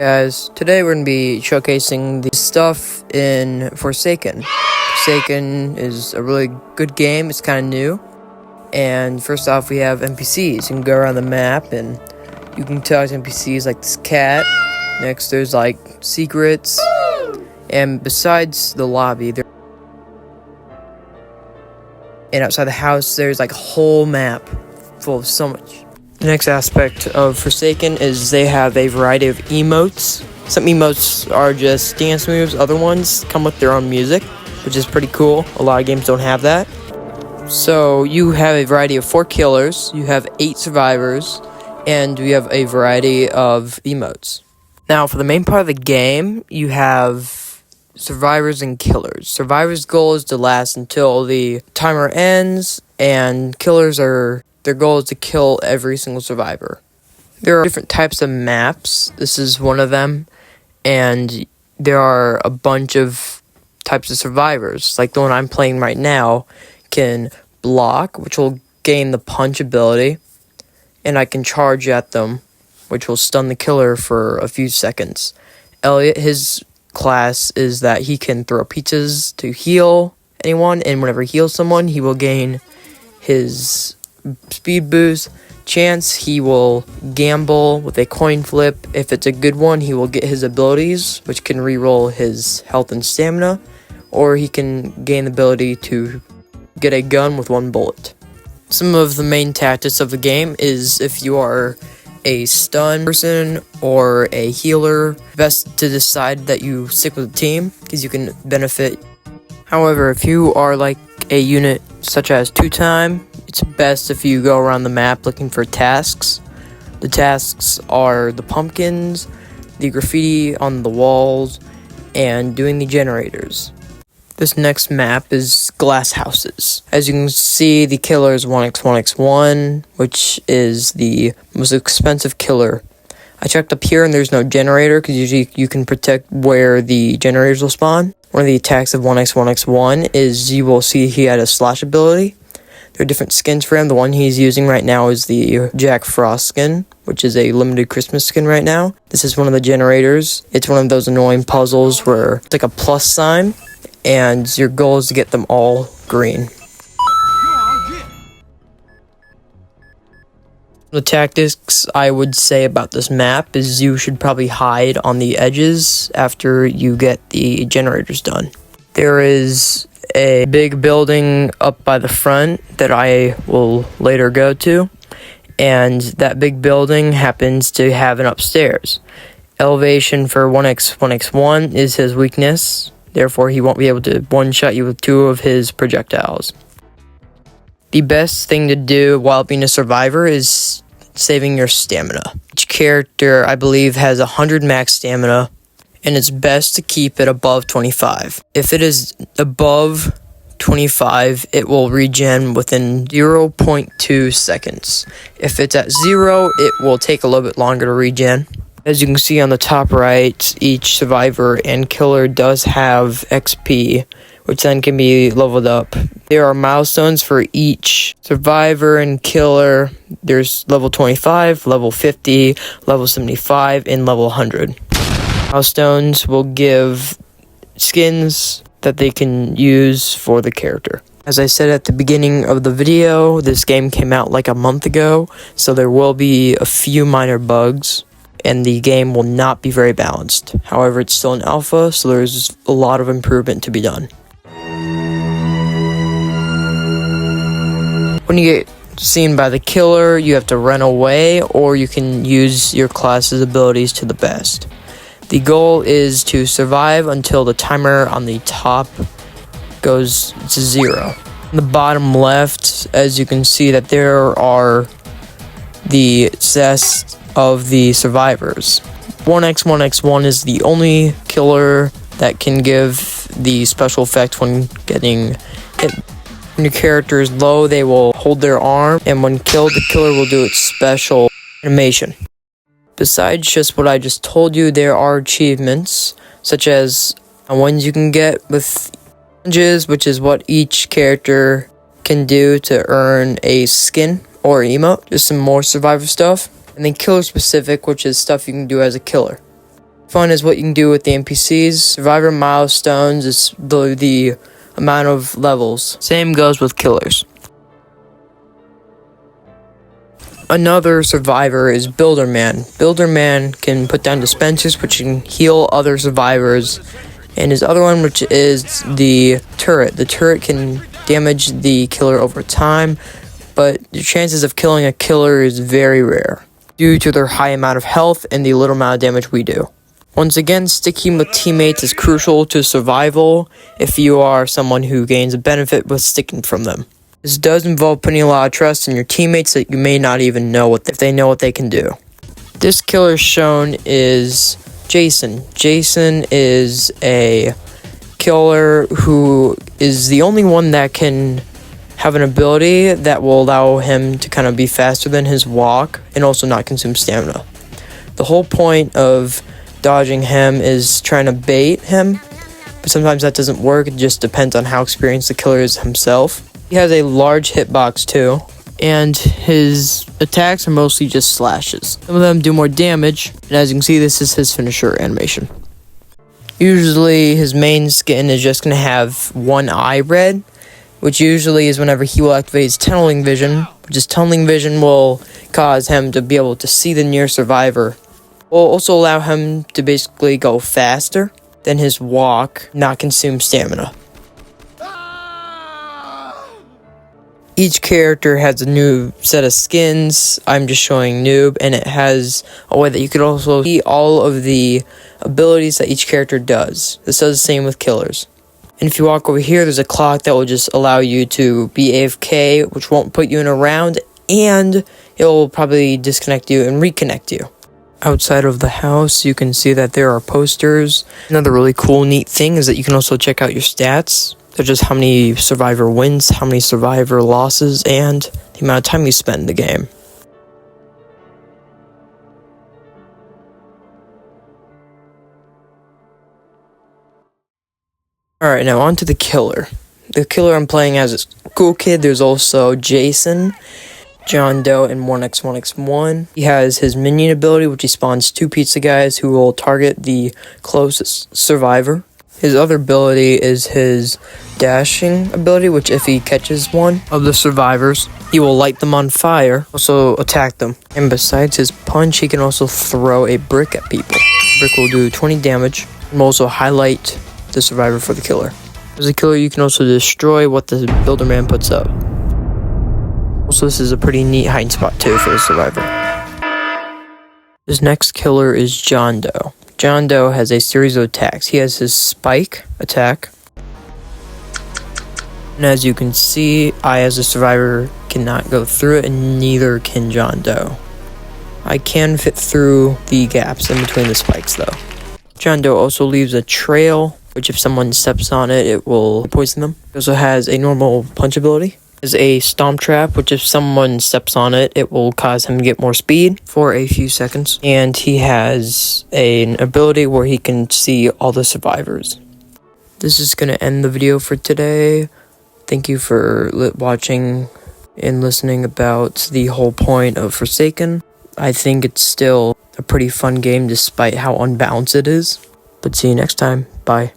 Guys, today we're going to be showcasing the stuff in Forsaken. Forsaken is a really good game. It's kind of new. And first off, we have NPCs. You can go around the map and you can talk to NPCs like this cat. Next, there's like secrets. And besides the lobby, and outside the house, there's like a whole map full of so much. The next aspect of Forsaken is they have a variety of emotes. Some emotes are just dance moves, other ones come with their own music, which is pretty cool. A lot of games don't have that. So you have a variety of 4 killers, you have 8 survivors, and we have a variety of emotes. Now for the main part of the game, you have survivors and killers. Survivors' goal is to last until the timer ends, and their goal is to kill every single survivor. There are different types of maps. This is one of them. And there are a bunch of types of survivors. Like the one I'm playing right now can block, which will gain the punch ability. And I can charge at them, which will stun the killer for a few seconds. Elliot, his class is that he can throw pizzas to heal anyone. And whenever he heals someone, he will gain his speed boost. Chance, he will gamble with a coin flip. If it's a good one, he will get his abilities, which can reroll his health and stamina, or he can gain the ability to get a gun with 1 bullet. Some of the main tactics of the game is if you are a stun person or a healer, best to decide that you stick with the team because you can benefit. However, if you are like a unit such as 2-time, it's best if you go around the map looking for tasks. The tasks are the pumpkins, the graffiti on the walls, and doing the generators. This next map is glass houses. As you can see, the killer is 1x1x1, which is the most expensive killer. I checked up here and there's no generator because usually you can protect where the generators will spawn. One of the attacks of 1x1x1 is you will see he had a slash ability. There are different skins for him. The one he's using right now is the Jack Frost skin, which is a limited Christmas skin right now. This is one of the generators. It's one of those annoying puzzles where it's like a plus sign, and your goal is to get them all green. The tactics I would say about this map is you should probably hide on the edges after you get the generators done. There is a big building up by the front that I will later go to, and that big building happens to have an upstairs. Elevation for 1x1x1 is his weakness, therefore he won't be able to one-shot you with 2 of his projectiles. The best thing to do while being a survivor is saving your stamina. Each character, I believe, has 100 max stamina, and it's best to keep it above 25. If it is above 25, it will regen within 0.2 seconds. If it's at 0, it will take a little bit longer to regen. As you can see on the top right, each survivor and killer does have XP, which then can be leveled up. There are milestones for each survivor and killer. There's level 25, level 50, level 75, and level 100. Milestones will give skins that they can use for the character. As I said at the beginning of the video, this game came out like a month ago, so there will be a few minor bugs, and the game will not be very balanced. However, it's still an alpha, so there's a lot of improvement to be done. When you get seen by the killer, you have to run away, or you can use your class's abilities to the best. The goal is to survive until the timer on the top goes to 0. On the bottom left, as you can see that there are the sets of the survivors. 1x1x1 is the only killer that can give the special effect when getting hit. When your character is low, they will hold their arm, and when killed, the killer will do its special animation. Besides just what I just told you, there are achievements, such as ones you can get with challenges, which is what each character can do to earn a skin or emote. Just some more survivor stuff. And then killer specific, which is stuff you can do as a killer. Fun is what you can do with the NPCs. Survivor milestones is the amount of levels. Same goes with killers. Another survivor is Builder Man. Builder Man can put down dispensers, which can heal other survivors. And his other one, which is the turret. The turret can damage the killer over time, but the chances of killing a killer is very rare due to their high amount of health and the little amount of damage we do. Once again, sticking with teammates is crucial to survival if you are someone who gains a benefit with sticking from them. This does involve putting a lot of trust in your teammates that you may not even know if they know what they can do. This killer shown is Jason. Jason is a killer who is the only one that can have an ability that will allow him to kind of be faster than his walk and also not consume stamina. The whole point of dodging him is trying to bait him, but sometimes that doesn't work. It just depends on how experienced the killer is himself. He has a large hitbox too, and his attacks are mostly just slashes. Some of them do more damage, and as you can see, this is his finisher animation. Usually his main skin is just going to have one eye red, which usually is whenever he will activate his tunneling vision, which is tunneling vision will cause him to be able to see the near survivor. Will also allow him to basically go faster than his walk, not consume stamina. Each character has a new set of skins. I'm just showing noob, and it has a way that you could also see all of the abilities that each character does. This does the same with killers. And if you walk over here, there's a clock that will just allow you to be AFK, which won't put you in a round, and it will probably disconnect you and reconnect you. Outside of the house, you can see that there are posters. Another really cool, neat thing is that you can also check out your stats. They're just how many survivor wins, how many survivor losses, and the amount of time you spend in the game. Alright, now on to the killer. The killer I'm playing as is Cool Kid. There's also Jason, John Doe, and 1x1x1. He has his minion ability, which he spawns 2 pizza guys who will target the closest survivor. His other ability is his dashing ability, which if he catches one of the survivors, he will light them on fire, also attack them. And besides his punch, he can also throw a brick at people. The brick will do 20 damage and will also highlight the survivor for the killer. As a killer, you can also destroy what the Builder Man puts up. Also, this is a pretty neat hiding spot too for the survivor. This next killer is John Doe. John Doe has a series of attacks. He has his spike attack. And as you can see, I as a survivor cannot go through it, and neither can John Doe. I can fit through the gaps in between the spikes though. John Doe also leaves a trail, which if someone steps on it, it will poison them. He also has a normal punch ability. Is a stomp trap, which if someone steps on it, it will cause him to get more speed for a few seconds. And he has an ability where he can see all the survivors. This is going to end the video for today. Thank you for watching and listening about the whole point of Forsaken. I think it's still a pretty fun game despite how unbalanced it is. But see you next time. Bye.